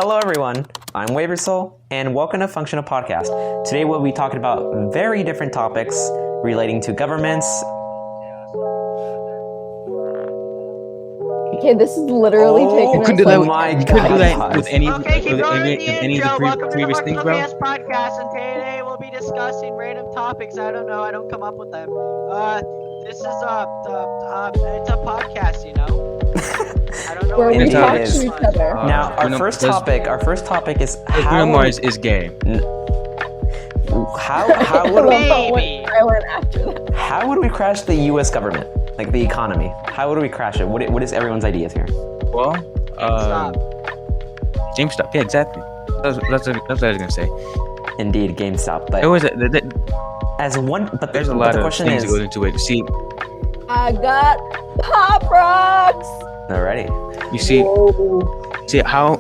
Hello everyone, I'm Waviersole, and welcome to Functional Podcast. Today we'll be talking about very different topics relating to governments. Okay, this is literally taking couldn't do us that like with- couldn't do that with any Okay, keep with going any, with the with any of the intro. Welcome to the previous things, bro. Functional Podcast, and today we'll be discussing random topics. I don't know. I don't come up with them. This is it's a podcast, you know. I don't know. where we Indeed talk it is. to each other. Now, our Bruno- first does- topic is Bruno how Mars is gay. Maybe. I went after that. how would we crash the U.S. government, like the economy? How would we crash it? What is everyone's ideas here? Well, Stop. GameStop. Yeah, exactly. That's what I was gonna say. Indeed, GameStop. But There was there's a lot the of question things is, that go into it. See, I got Pop Rocks. alrighty. you see, Whoa. see how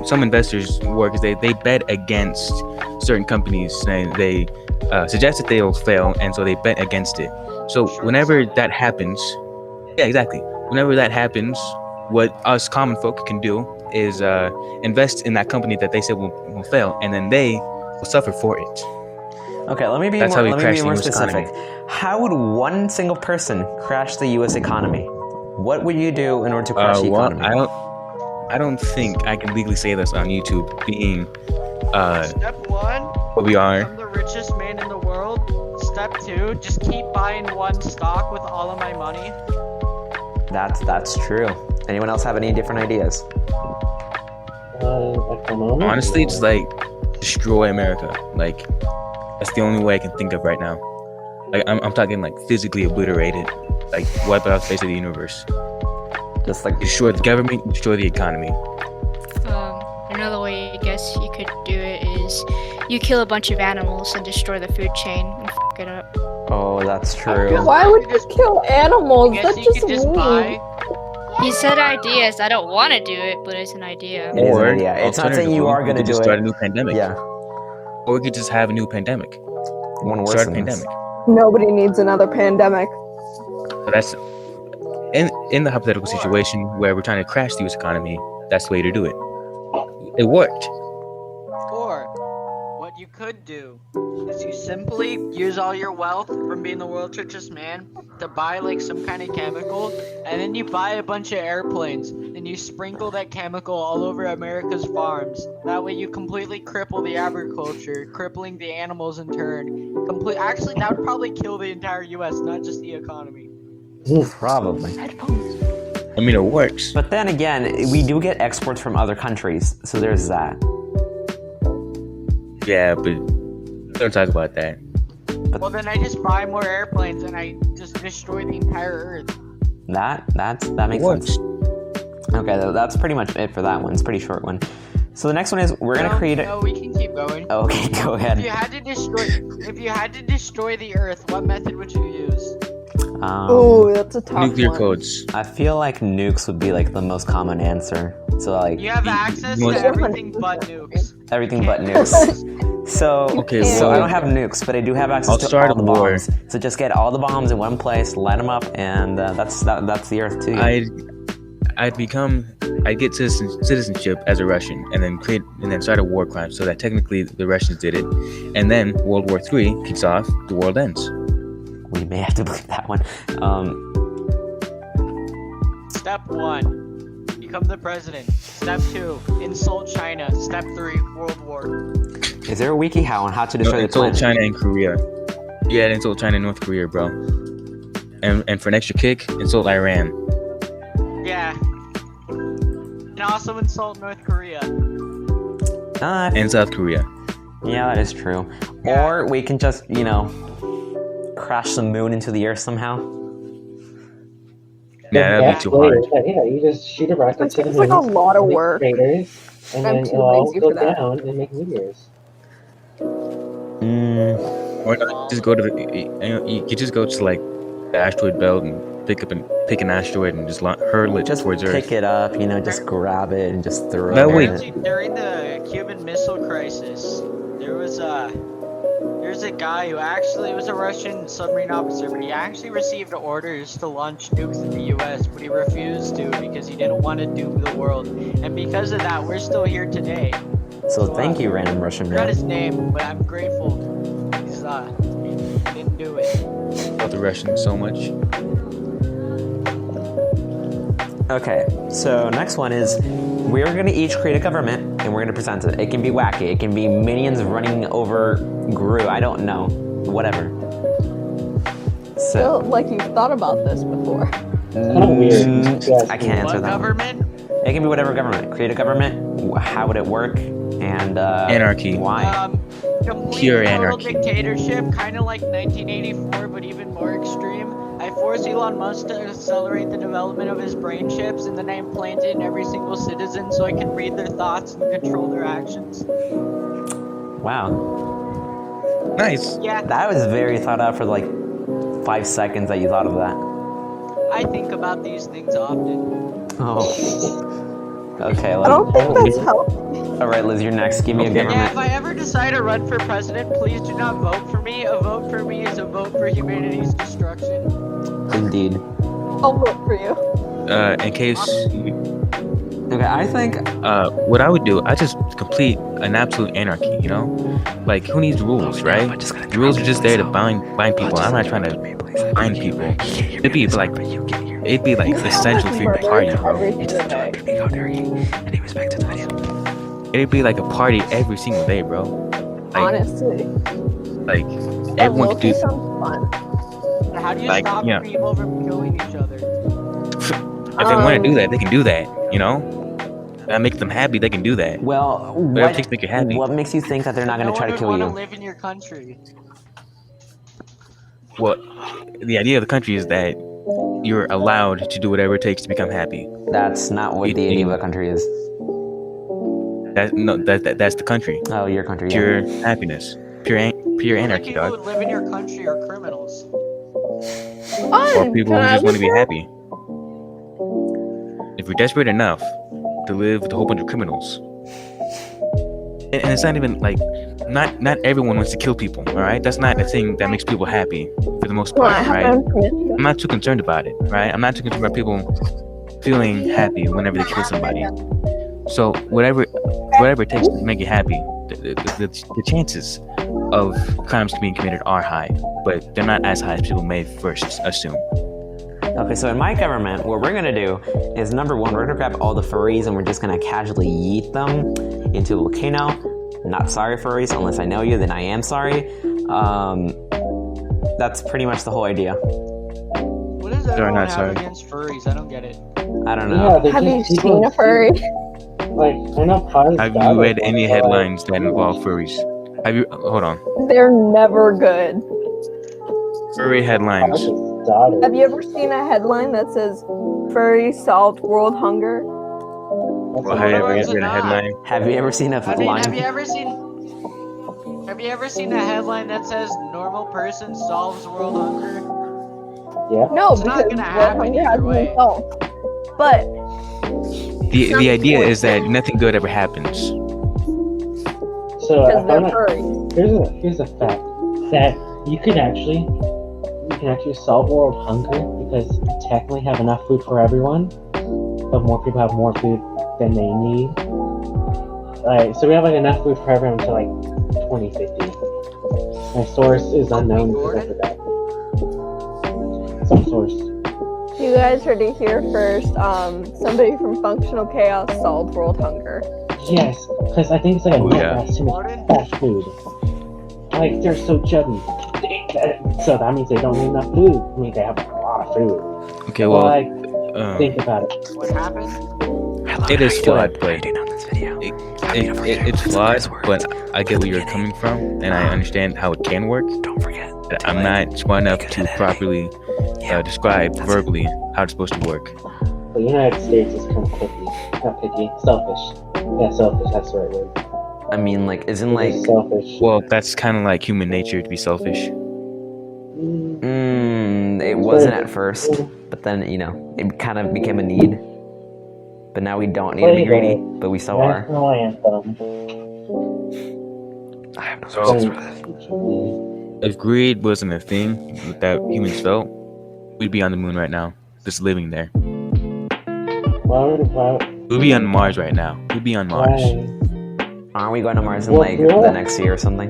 some investors work is they bet against certain companies and they suggest that they'll fail, and so they bet against it. So whenever that happens, yeah, exactly. Whenever that happens, what us common folk can do is invest in that company that they said will fail, and then they will suffer for it. Okay, let me be That's how we more crash the US specific. How would one single person crash the U.S. economy? What would you do in order to crash the Well, economy? I don't think I can legally say this on YouTube, being Step 1, what we are. I'm the richest man in the world. Step 2, just keep buying one stock with all of my money. That's true. Anyone else have any different ideas? At the moment, Honestly, just like destroy America. Like that's the only way I can think of right now. Like I'm talking like physically obliterated, like wipe out the face of the universe. Just like Destroy the government, destroy the economy. Another way I guess you could do it is you kill a bunch of animals and destroy the food chain and f it up. oh, that's true. Why would you kill animals? I guess That's you just could just mean. buy. He said ideas. I don't want to do it, but it's an idea. It is an idea. It's not saying you alternatively, are we gonna could do just it. start a new pandemic. Yeah, Or we could just have a new pandemic. one worse Start a than this. pandemic. Nobody needs another pandemic. So that's in the hypothetical situation where we're trying to crash the U.S. economy. That's the way to do it. It worked. Or what you could do is you simply use all your wealth from being the world's richest man to buy like some kind of chemical, and then you buy a bunch of airplanes and you sprinkle that chemical all over America's farms. That way you completely cripple the agriculture, crippling the animals in turn. Actually, that would probably kill the entire U.S., not just the economy. Probably. I mean, it works. But then again, we do get exports from other countries, so there's that. Yeah, but don't talk about that. Well, then I just buy more airplanes and I just destroy the entire Earth. That makes It works. sense. Okay, that's pretty much it for that one. It's a pretty short one. So the next one is we're gonna create No, we can keep going. Okay, go ahead. If you had to destroy the Earth, what method would you use? Oh, that's a tough Nuclear one. codes. I feel like nukes would be like the most common answer. So like You have access you to want- everything but nukes. everything but nukes. So Okay, so well, I don't have nukes, but I do have access I'll to start all the a war. bombs. So just get all the bombs in one place, light them up, and that's the Earth too. I'd get citizenship as a Russian, and then start a war crime, so that technically the Russians did it, and then World War III kicks off, the world ends. We may have to believe that one. Step 1, become the president. Step 2, insult China. Step 3, World War. Is there a wiki on how to destroy the Insult planet? China and Korea. Yeah, insult China and North Korea, bro. And for an extra kick, insult Iran. Yeah. And also insult North Korea. And South Korea. Yeah, that is true. Yeah. Or we can just, crash the moon into the Earth somehow. Nah, that'd be too hard. Yeah, you just shoot a rocket That to the seems like a moon, lot of make work. craters, and I'm then too it'll all lazy go for that. down and make meteors. Or just go to you could just go to like the asteroid belt and pick an asteroid and just hurl it Just towards pick Earth. it up, just grab it and just throw No, it. wait. at it. During the Cuban Missile Crisis, there there's a guy who actually was a Russian submarine officer, but he actually received orders to launch nukes in the U.S., but he refused to because he didn't want to doom the world. And because of that, we're still here today. So thank you, random Russian I forgot man. his name, but I'm grateful. He's he didn't do it. Love the Russians so much. Okay, so next one is we're gonna each create a government and we're gonna present it. It can be wacky. It can be minions running over Gru. I don't know. Whatever. Feel So like you've thought about this before. Kind of weird. Yes. I can't answer What that. government? It can be whatever government. Create a government. How would it work? And Anarchy. Why? Complete Pure total anarchy. dictatorship, kind of like 1984, but even more extreme. I force Elon Musk to accelerate the development of his brain chips, and then I implant it in every single citizen so I can read their thoughts and control their actions. Wow. Nice. Yeah, That was very thought out for like 5 seconds that you thought of that. I think about these things often. Oh. Okay, I don't think that's healthy. all right, Liz, you're next. Give me a Okay. Yeah, government. if I ever decide to run for president, please do not vote for me. A vote for me is a vote for humanity's destruction. Indeed. I'll vote for you. In case, Okay, I think what I would do, I just complete an absolute anarchy. You know, like who needs rules, right? The rules are just there to bind people. I'm not trying to bind people. It'd be like essential for your party, bro. It'd be like a party every single day, bro. Like, Honestly. like everyone could do. Sounds fun. How do you Like, stop yeah. people from killing each other? If they want to do that, they can do that. You know, that makes them happy. They can do that. well, Whatever it takes to make you happy. what makes you think that they're not going No to try one to would kill want to you? live in your country. Well, the idea of the country is that you're allowed to do whatever it takes to become happy. That's not what the idea of a country is. That's the country. Oh, your country. Yeah. Pure happiness. Pure Like anarchy, people who dog. would live in your country are criminals. Fun. Or people Can who I just want to be live happy. If you're desperate enough to live with a whole bunch of criminals, and it's not even like not everyone wants to kill people. All right, that's not the thing that makes people happy for the most there? part, I have right? my own permission. I'm not too concerned about it, right? I'm not too concerned about people feeling happy whenever they kill somebody. So whatever it takes to make you happy, the chances of crimes being committed are high, but they're not as high as people may first assume. Okay, so in my government, what we're gonna do is number one, we're gonna grab all the furries and we're just gonna casually yeet them into a volcano. Not sorry, furries, unless I know you, then I am sorry. That's pretty much the whole idea. What does They're everyone not have sorry. against furries? I don't get it. I don't Yeah, know. they Have you just people seen a furry? Like, I know Pi's Have got you read one, any but, like, headlines that involve furries? Have you? Hold on. They're never good. Furry Pi's headlines. just got it. Have you ever seen a headline that says "Furry solved world hunger"? Well, have you ever read a headline? Have you ever seen a I mean, line? have you ever seen a headline that says "normal person solves world hunger"? Yeah. No, It's not because gonna world happen hunger either hasn't way. been solved. But The idea is that nothing good ever happens. So I because they're found out, furries. here's a fact that you can actually solve world hunger because you technically have enough food for everyone, but more people have more food than they need. Like, so we have like enough food for everyone until like 2050. My source is unknown because I forgot. Some source. You guys heard it here first. Somebody from Functional Chaos solved world hunger. Yes, because I think it's like a Oh, nut yeah. that has too much Pardon? fast food. Like, they're so chubby. So that means they don't need enough food. I mean, they have a lot of food. Okay, So, well, like, think about it. What happened? it is flawed, but on this video. it's flawed, but I get where you're coming from, and I understand how it can work. Don't forget. But I'm not smart enough to properly describe verbally how it's supposed to work. The United States is kind of picky. Not picky, selfish. Yeah, selfish, that's the right word. I mean, like, isn't like, It's selfish. Well, that's kind of like human nature to be selfish. it wasn't at first, but then, it kind of became a need. But now we don't need to be greedy, but we still are. National anthem. I have no So- sources for this. If greed wasn't a thing that humans felt, we'd be on the moon right now, just living there. Why? We'd be on Mars right now. We'd be on Mars. Aren't we going to Mars in Well, like yeah. the next year or something?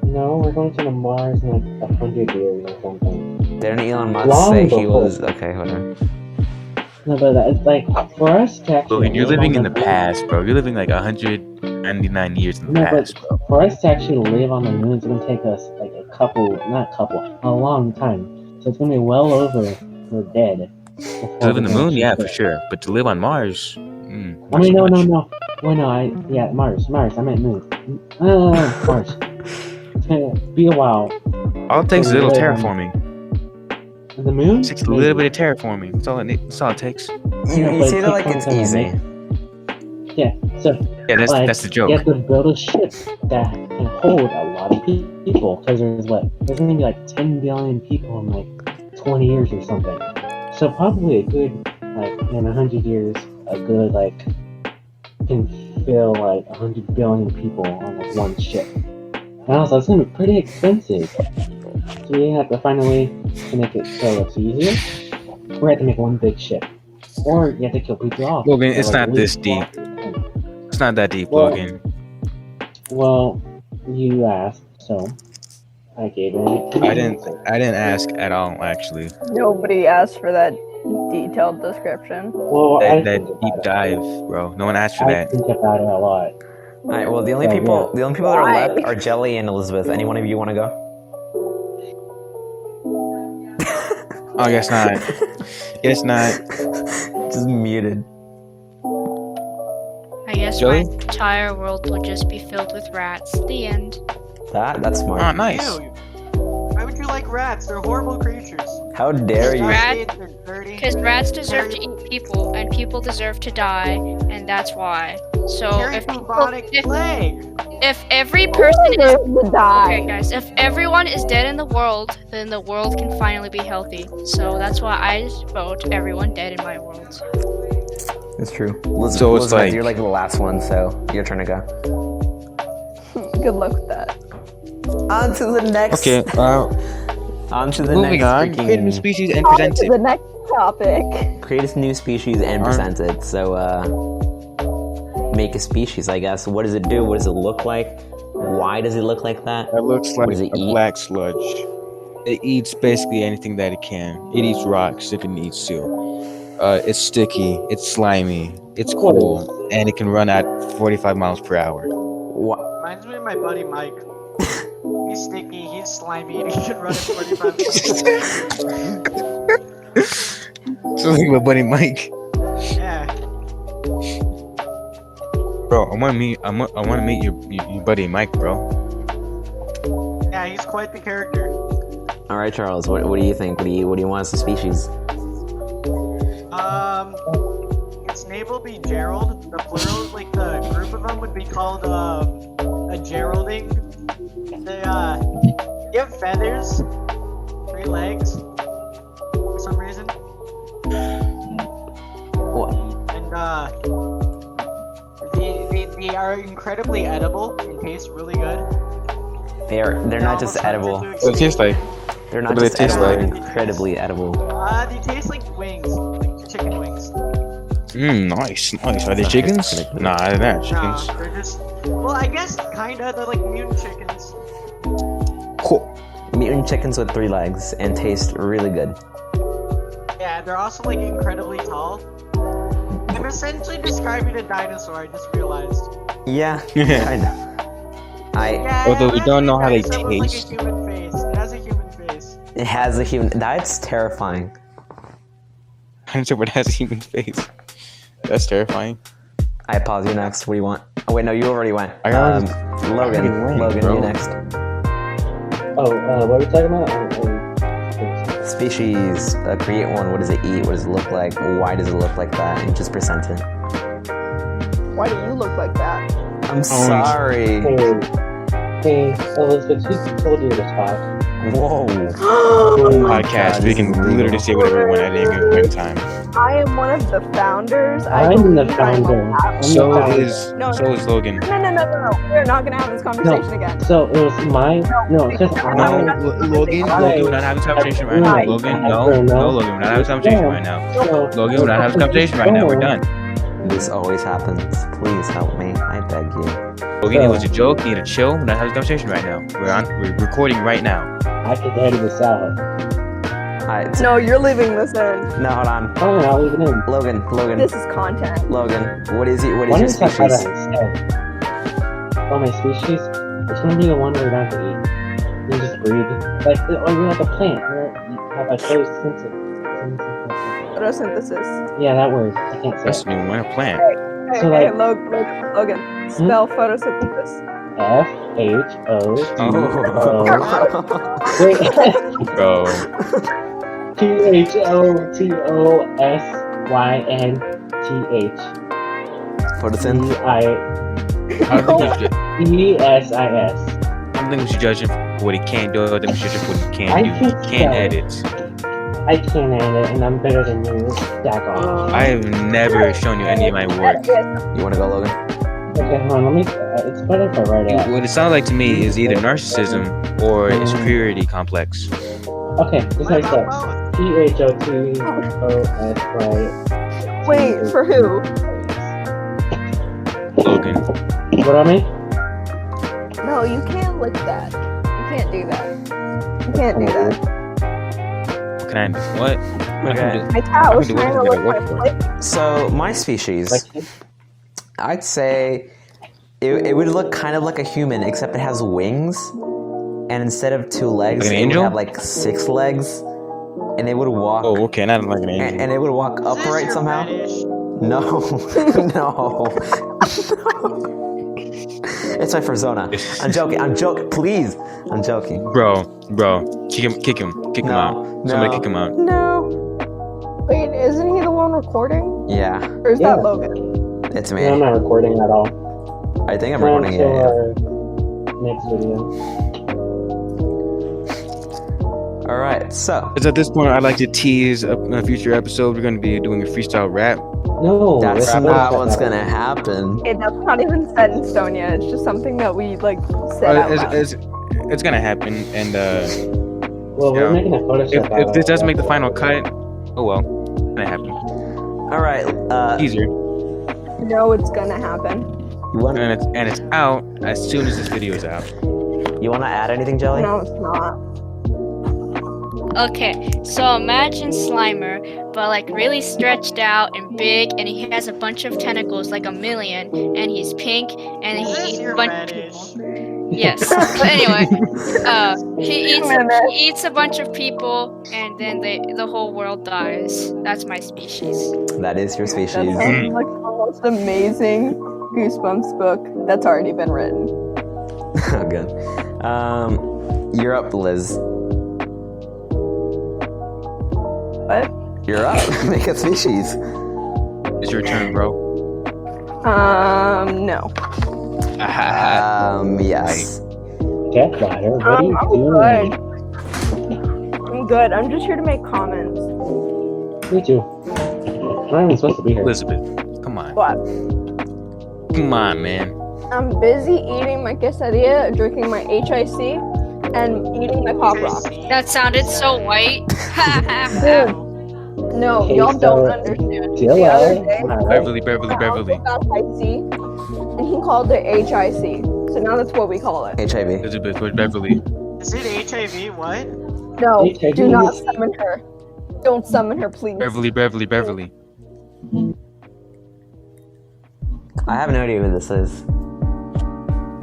No, we're going to the Mars in like 100 years or something. Didn't Elon Musk Long say he before. was okay? Whatever. No, but it's like for us to actually. Logan, you're live living on in the past, bro. You're living like 199 years in the No, past, but bro. for us to actually live on the moon, it's gonna take us like a long time. So it's gonna be well over we're dead. To live in the moon, yeah, for sure. But to live on Mars, I not mean, so no. much. Well, no, Mars. I meant moon. Mars. It's gonna be a while. All it takes is a little Live on- terraforming. The moon? It takes a little bit of terraforming. That's all it takes. You but say it that like takes it's time to easy. make- Yeah. So Yeah, like, that's the you joke. have to build a ship that can hold a lot of people. Because there's gonna be like 10 billion people in like 20 years or something. So probably a good like in 100 years, a good like can fill like 100 billion people on like one ship. And also, it's gonna be pretty expensive. So you have to find a way to make it so it's easier. Or you have to make one big ship. Or you have to kill people off. Logan, So, it's like, not this leave- deep. It's not that deep, Well- Logan. Well, you asked, so I gave it. I didn't ask at all, actually. Nobody asked for that detailed description. Well, I That think deep about dive, bro. No one asked for it. I that. think about it a lot. All right. Well, the only So, people that are Why? left are Jelly and Elizabeth. Any one of you want to go? Oh, guess not. Guess not. Just muted. I guess Joey? my entire world will just be filled with rats. The end. That's smart. Oh, nice. Ew. Why would you like rats? They're horrible creatures. How dare you? Rat- They're dirty. Because rats deserve to eat people, and people deserve to die, and that's why. So Carry bubonic plague. if every person is Deserve to die. okay, guys, if everyone is dead in the world, then the world can finally be healthy. So that's why I vote everyone dead in my world. It's true. So it's Elizabeth, like- you're like the last one, so your turn to go. Good luck with that. On to the next. Okay, On to the moving next. on. Create a new freaking- species and On present to it. the next topic. Create a new species and Alright. present it. So, make a species, I guess. What does it do? What does it look like? Why does it look like that? That looks What like does it a eat? black sludge. It eats basically anything that it can. It eats rocks if it needs to. It's sticky. It's slimy. It's cool, and it can run at 45 miles per hour. What? Reminds me of my buddy Mike. He's sticky, he's slimy, and he can run at 45 So like my buddy Mike, Yeah. bro. I want to meet your buddy Mike, bro. Yeah, he's quite the character. All right, Charles. What do you think? What do you want as a species? Its name will be Gerald. The plural, like the group of them, would be called a Geralding. They give feathers, 3 legs, for some reason, What? and they are incredibly edible and taste really good. They're not just edible. What does it taste like? They're not What do just they taste edible. like? They're incredibly edible. They taste like wings, like chicken wings. Nice. Are they chickens? Nah, they're not Nah, chickens. they're just, well, I guess kinda. They're like mutant chickens. Cool. Mutant chickens with 3 legs and taste really good. Yeah, they're also like incredibly tall. I'm essentially describing a dinosaur. I just realized. Yeah, Yeah. kinda. Yeah, Although we it don't know how they has a dinosaur with, taste. Like a human face. It has a human face. It has a human. That's terrifying. Dinosaur but has a human face. That's terrifying. I pause. You next. What do you want? Oh wait, no, you already went. I already- Logan. already went, Logan, bro. you next. Oh, what are we talking about? Species. Create one. What does it eat? What does it look like? Why does it look like that? And just present it. Why do you look like that? I'm sorry. Hey, Elizabeth, who told you to talk? Whoa. Podcast. We can literally say whatever we want at any given time. I am one of the founders. I'm the founder. So is Logan. No. We're not gonna have this conversation again. So it was my because No, Logan, we're not having this conversation right now. Logan, no, Logan, we're not having this conversation right now. Logan, we're not having this conversation right now. We're done. This always happens. Please help me. I beg you. Logan, it was a joke. You need to chill. We're not having this conversation right now. We're recording right now. I can edit this out. Alright. No, you're leaving this in. No, hold on. Oh, I'll leave it in. Logan. This is content. Logan. What is your Why don't you talk about species? that instead? Oh, my species? It's gonna be the one where you don't have to eat. You just breathe. You're like a plant. You have a photosynthesis. Photosynthesis. Yeah, that word. I can't say That's it. new. We're a plant. Hey, So, hey, like- Logan. Spell photosynthesis. FHO. Oh. Wait. Bro. PHOTOSYNTH. Photosynthesis. I don't think we should, ESIS. I don't think we should judge him for what he can't do. I think we should judge him for what he I can do. He think can't so. edit. I can't edit, and I'm better than you. Stack off. I have never shown you any of my work. You wanna go, Logan? Okay, hold on. Let me. It's better if I write it out. What it sounds like to me is either narcissism or a superiority complex. Okay, this is how it starts. PHOTOSY. Wait, for who? Logan. What I mean? No, you can't lick that. You can't do that. You can't do that. What can I do? What? Okay. My cat was I can do trying to whatever lick I my work plate. So my species, Like, I'd say it would look kind of like a human, except it has wings, and instead of 2 legs, Like an it angel? would have like 6 legs, and it would walk. Oh, okay. Not like an angel. And it would walk Is this upright your somehow. fetish? No, no. It's my persona. I'm joking. Please, I'm joking. Bro. Kick him No, out. Somebody no. kick him out. No. Wait, isn't he the one recording? Yeah, Or is Yeah. that Logan? it's no, I'm me. not recording at all. I think I'm On recording to it. our next video. All right, so Because at this point, I'd like to tease a future episode. We're going to be doing a freestyle rap. No, that's it's not that what's bad. gonna happen. That's not even set in stone yet. It's just something that we said out loud. It's going to happen. And Well, we're Yeah. making a Photoshop out if of this it. doesn't make the final cut, oh well. It's going to happen. All right, Teaser. No, it's gonna happen. you want And it's out as soon as this video is out. to add anything, Jelly? No, it's not. Okay, so imagine Slimer, but like really stretched out and big, and he has a bunch of tentacles, like a million, and he's pink, and Is he this eats a your bunch of fetish? people. Yes. But anyway, he eats a bunch of people, and then the whole world dies. That's my species. That is your That species. sounds like the most amazing Goosebumps book that's already been written. Oh, good. You're up, Liz. What? You're up. Make a species. It's your turn, bro. No. Yes. Cat Rider, what are you I'm doing? good. I'm good. I'm just here to make comments. Me too. I'm not even supposed to be here. Elizabeth, come on. What? Come on, man. I'm busy eating my quesadilla, drinking my HIC, and eating my pop rock. That sounded so white. Dude, no, Okay, y'all so- don't understand. Still The other out. day, Alright. Beverly. my uncle got IC, and he called it HIC. So now that's what we call it. HIV. Elizabeth, where's Beverly? Is it HIV? What? No, HIV do not is- summon her. Don't summon her, please. Beverly. I have no idea who this is.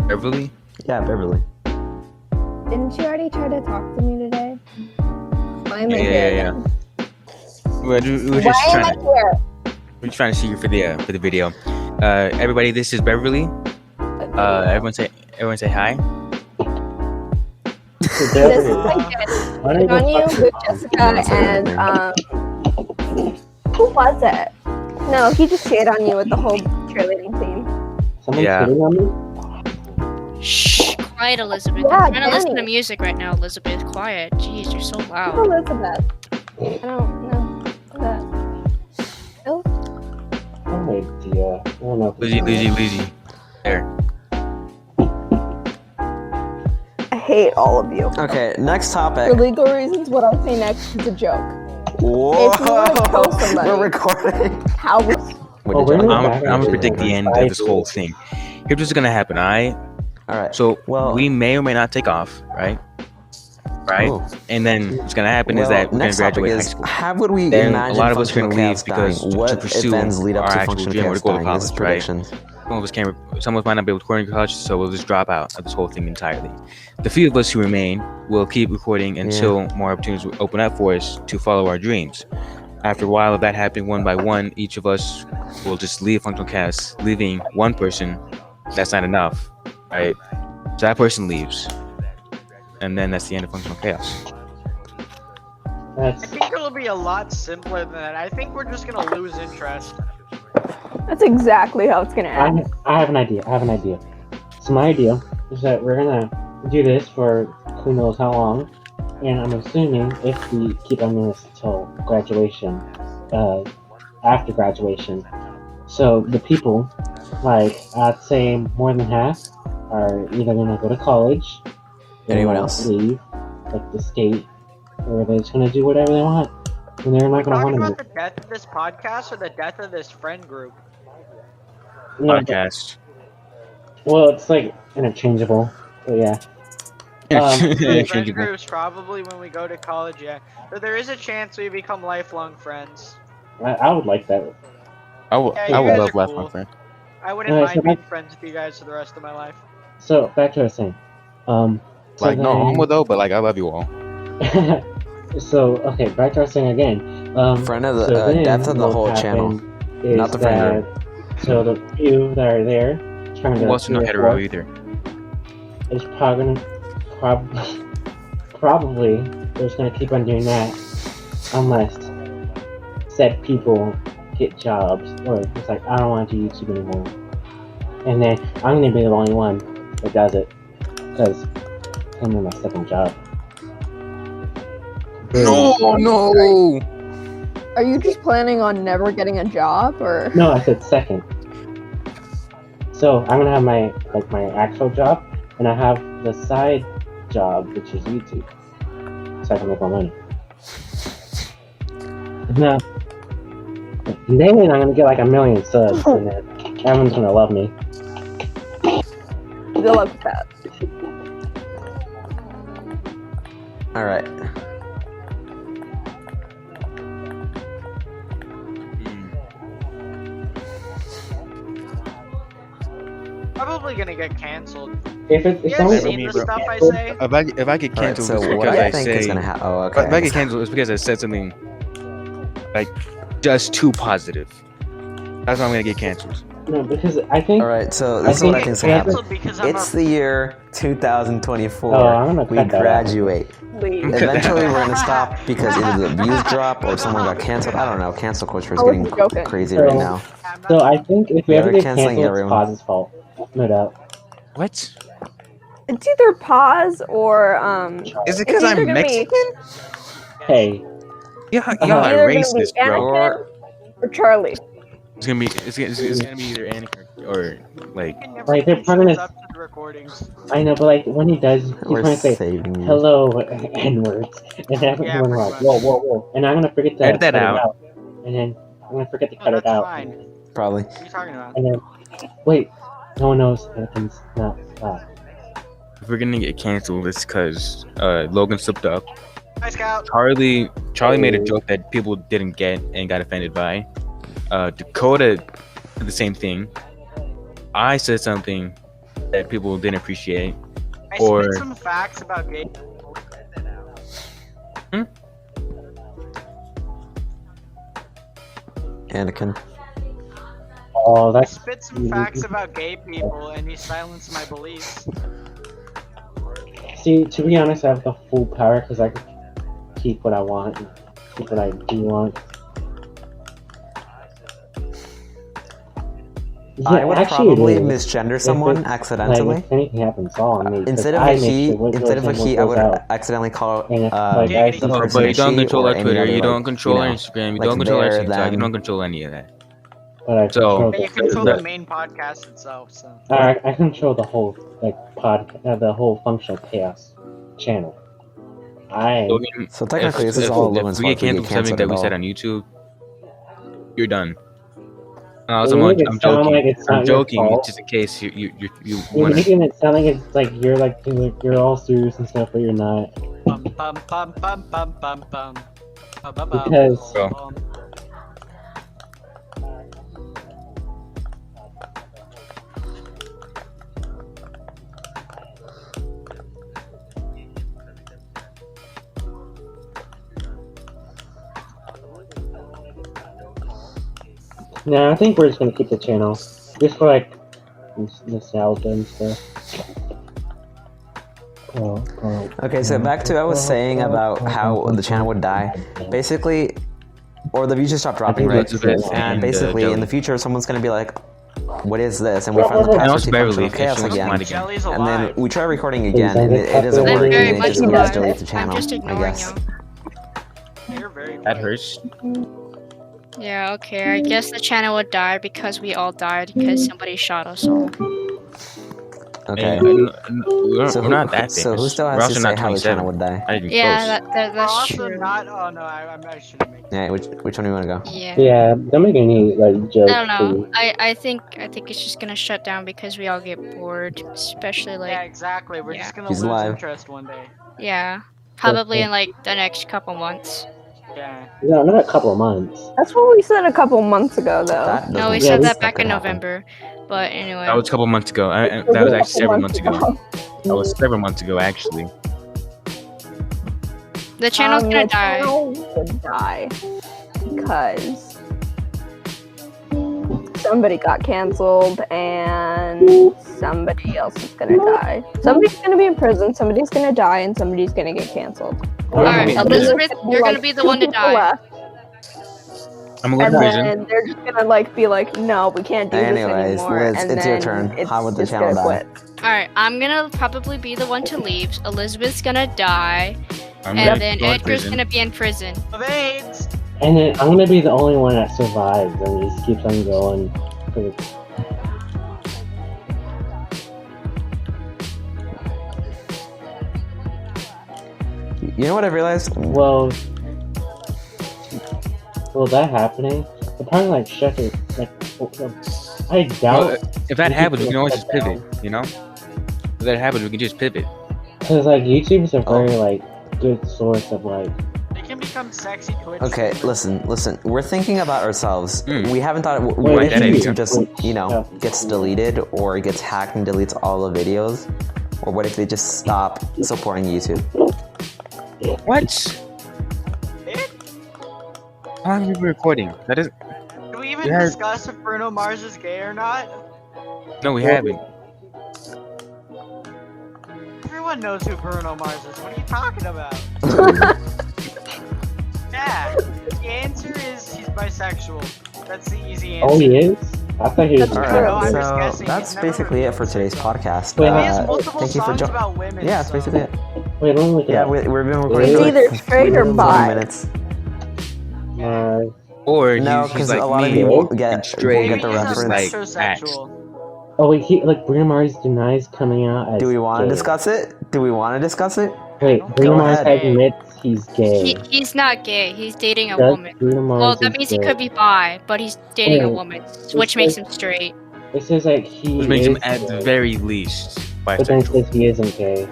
Beverly? Yeah, Beverly. Didn't you already try to talk to me today? Why am I here? Yeah. We're just Why am trying I to here? we're just trying to see you for the video. Everybody, this is Beverly. Everyone say hi. So This is Beverly, my kid. why don't On you you go with fuck Jessica and who was it? No, he just cheated on you with the whole cheerleading team. Someone's Yeah. hitting on me? Shh, Quiet, Elizabeth. Yeah, I'm trying to listen to Danny. music right now, Elizabeth. Quiet. Jeez, you're so loud. Elizabeth. I don't know that. Oh, No idea. I don't know. Luigi. There. I hate all of you. Okay, next topic. For legal reasons, what I say next is a joke. Whoa! If you wanna kill somebody- We're recording. How? What Oh, did you we're like? not- I'm gonna predict the end of this whole thing. Here's what's gonna happen. All right. So Well- we may or may not take off, right? Ooh. And then what's gonna happen is Well, that we're gonna next topic graduate high is school. how would we Then imagine a lot of us are functional gonna leave chaos dying? because to What pursue events lead up our to actual functional dream or chaos to go to dying? This is college, right? predictions. Some of us might not be able to record in college, so we'll just drop out of this whole thing entirely. The few of us who remain will keep recording until more opportunities will open up for us to follow our dreams. After a while of that happening one by one, each of us will just leave functional chaos, leaving one person. That's not enough, right? So that person leaves, and then that's the end of functional chaos. That's I think it'll be a lot simpler than that. I think we're just gonna lose interest. That's exactly how it's gonna end. I have an idea. So my idea is that we're gonna do this for who knows how long, and I'm assuming if we keep on doing this until graduation, after graduation. So the people, like I'd say more than half, are either gonna go to college, they Anyone might else? leave, like the state, or they're just gonna do whatever they want, and they're not gonna Talking want about to. the death of this podcast or the death of this friend group? No, Podcast. well, it's like interchangeable. But yeah. Friend Interchangeable. groups probably when we go to college, yeah. But there is a chance we become lifelong friends. I would like that. I would Yeah, you love guys are lifelong cool. friend. I wouldn't Yeah, mind so being friends with you guys for the rest of my life. So back to what I was saying. So Like no then- homo though, but like I love you all. So okay, back to what I was saying again. Friend of the so then death of the what whole happened channel. is not the friend that- So the few that are there, trying Who to wants to know hetero either? is probably they're just gonna keep on doing that unless said people get jobs or it's like I don't want to do YouTube anymore, and then I'm gonna be the only one that does it because I'm in my second job. No. Are you just planning on never getting a job, or? No, I said second. So I'm gonna have my actual job, and I have the side job, which is YouTube, so I can make more money. Now, then I'm gonna get like 1 million subs, and then everyone's gonna love me. Good luck with that. All right. Probably gonna get canceled. If You it's guys only seen me, the bro. stuff I say? If I get All right. canceled, So it's what because I I think say. is gonna happen? Oh, If I okay. get canceled, it's because I said something like just too positive. That's why I'm gonna get canceled. no, because I think All right. So this is what I think think is gonna happen. Canceled because I'm It's the year 2024. Oh, I'm gonna we cut that out. graduate. Please. Eventually, we're gonna stop because either the views drop or someone got canceled. I don't know. Cancel culture is I was getting joking. crazy right now. so. I think if we Yeah, ever they're get canceling canceled, everyone. it's Paz's fault. No doubt. What? It's either pause or Is it It's because either I'm gonna be- Mexican? Hey, Y'all it's are either gonna be racist, bro. Anakin or Charlie. It's gonna be either Anakin or like. You can never Like, they're keep probably this gonna- up to the recordings. I know, but like when he does, he's We're gonna say saving you. hello N words, and everyone's Yeah, like, pretty whoa, much. whoa, whoa, and I'm gonna forget to Edit that cut it out. and then I'm gonna forget to No, cut it that's out, fine. Probably. What are you talking about? and then wait, no one knows Anakin's not black. If we're gonna get canceled, it's because Logan slipped up. Hi, Scout. Charlie made a joke that people didn't get and got offended by. Dakota did the same thing. I said something that people didn't appreciate. I Or- spit some facts about gay. Anakin. Oh, I that's spit some facts about gay people, and he silenced my beliefs. see. To be honest, I have the full power because I can keep what I want, and keep what I do want. I would actually probably it is. misgender If someone it's, accidentally. Like, if anything happens, all on me. 'cause Instead of I a make he, sure which instead of a channel he, I goes would out. accidentally call And if, the I see person But a you don't she control or our any Twitter. other, You don't like, control our know, Instagram. You like don't control our there, TikTok. You them. don't control any of that. but I So- control But you control the- the main podcast itself, so. I control the whole the whole functional chaos channel. Logan, So technically, this is all Logan's if we fault get if we canceled get for something canceled that at we said all. on YouTube, you're done. No, You make it I'm sound joking. like it's I'm not your joking. fault. It's just a case you You're wanna. making it sound like it's like you're all serious and stuff, but you're not. Bum bum bum bum bum bum bum. Bum, bum, bum, Because- bum, bum. No, I think we're just gonna keep the channel just for like nostalgia and stuff. Okay, so back to what I was saying about how the channel would die. Basically, or the views just stop dropping, I think right? that's it. And And, basically, in Jelly. the future, someone's gonna be like, "What is this?" And we find the And password also to Beverly, functional if chaos she wants to again. mind again. Jelly's And alive. then we try recording again, and it doesn't I'm work, very and it much just alive. deletes the channel, I'm just I ignoring guess. you. You're very That quiet. hurts. Yeah, okay. I guess the channel would die because we all died because somebody shot us all. Okay. We're not that famous. So who still We're has also to say not how the 27. channel would die? Not even Yeah, close. We're that's also true. not. Oh no, I shouldn't make. Yeah, which one do you want to go? Yeah. Yeah, don't make any like jokes. I don't know. please. I think it's just gonna shut down because we all get bored, especially Yeah, like exactly. We're just gonna She's lose alive. interest one day. yeah, probably in like the next couple months. Yeah. No, not a couple of months. That's what we said a couple months ago, though. That No, we doesn't said make that sense. back could in happen. November. But anyway, That was a couple months ago. That was actually several months ago. That was several months ago, actually. the channel's gonna the die. channel would die because somebody got canceled and somebody else is gonna die. Somebody's gonna be in prison, somebody's gonna die, and somebody's gonna get canceled. All right, Yeah. Elizabeth, you're Like, gonna be the two one to people die. left, I'm gonna and go to prison. then they're just gonna like be like, no, we can't do Anyways, this anymore. Liz, and it's your then turn. It's How would the just channel gonna die? quit. All right, I'm gonna probably be the one to leave. Elizabeth's gonna die, I'm gonna and then go to Edgar's prison. gonna be in prison. Of AIDS. And then I'm gonna be the only one that survives and just keeps on going. You know what I realized? Well, that happening, they're probably like shut it. Like, I doubt. Well, if that happens, we can always just pivot. You know, if that happens, we can just pivot. Because like YouTube is a Oh. very like good source of like. They can become sexy Twitch. Okay, streamers. listen. We're thinking about ourselves. Hmm. We haven't thought. What Wait, if that idea. YouTube just, gets deleted or gets hacked and deletes all the videos? Or what if they just stop supporting YouTube? What? How long have we been recording? That is. Did we even Yeah. discuss if Bruno Mars is gay or not? No, we haven't. Everyone knows who Bruno Mars is. What are you talking about? Yeah, the answer is he's bisexual. That's the easy answer. Oh, he is. I thought he was. That's All true. right, I'm just so guessing. that's He's never basically it for revealed today's sex. podcast. Wait, He has multiple thank you for songs joining. about women. Yeah, that's so- basically it. Wait, let me look it Yeah, up. we've been recording It's for either like straight or 20 bi. minutes. Or No, he's because like a lot of me, people and get straight, get the Maybe he's just a reference. like acts. metrosexual. Oh wait, Bruno Mars denies coming out as. Do we want to gay. discuss it? Wait, Bruno Go Mars ahead. admits he's gay. He's not gay. He's dating a Does woman. Bruno Mars Well, that is means he gay? could be bi, but he's dating a Okay. woman, which makes him straight. It says like he Which makes is him at the gay, very least but then it bisexual. says he isn't gay.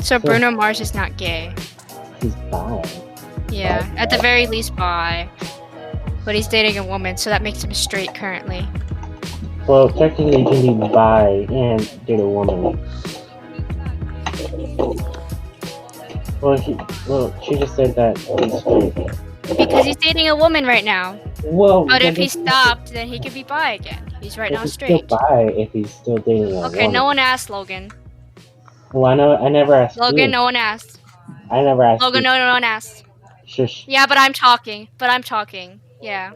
So Bruno Mars is not gay. He's bi. Yeah, at the very least bi. But he's dating a woman, so that makes him straight currently. Well, technically, you can be bi and date a woman. Well, she just said that he's straight. Because he's dating a woman right now. Well, But if he then stopped, then he could be bi again. He's right now he's straight. still bi if he's still dating a Okay, woman. no one asked Logan. Well, I never asked Logan, you. no one asked. I never asked Logan, you. no one asked. Shush. Yeah, but I'm talking. Yeah.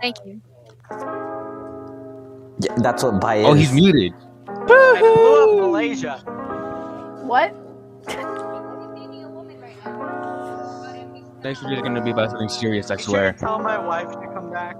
Thank you. Yeah, that's what bi is. Oh, he's muted. I blew up Malaysia. What? Next we're just gonna be about something serious, I Be sure swear. to tell my wife to come back.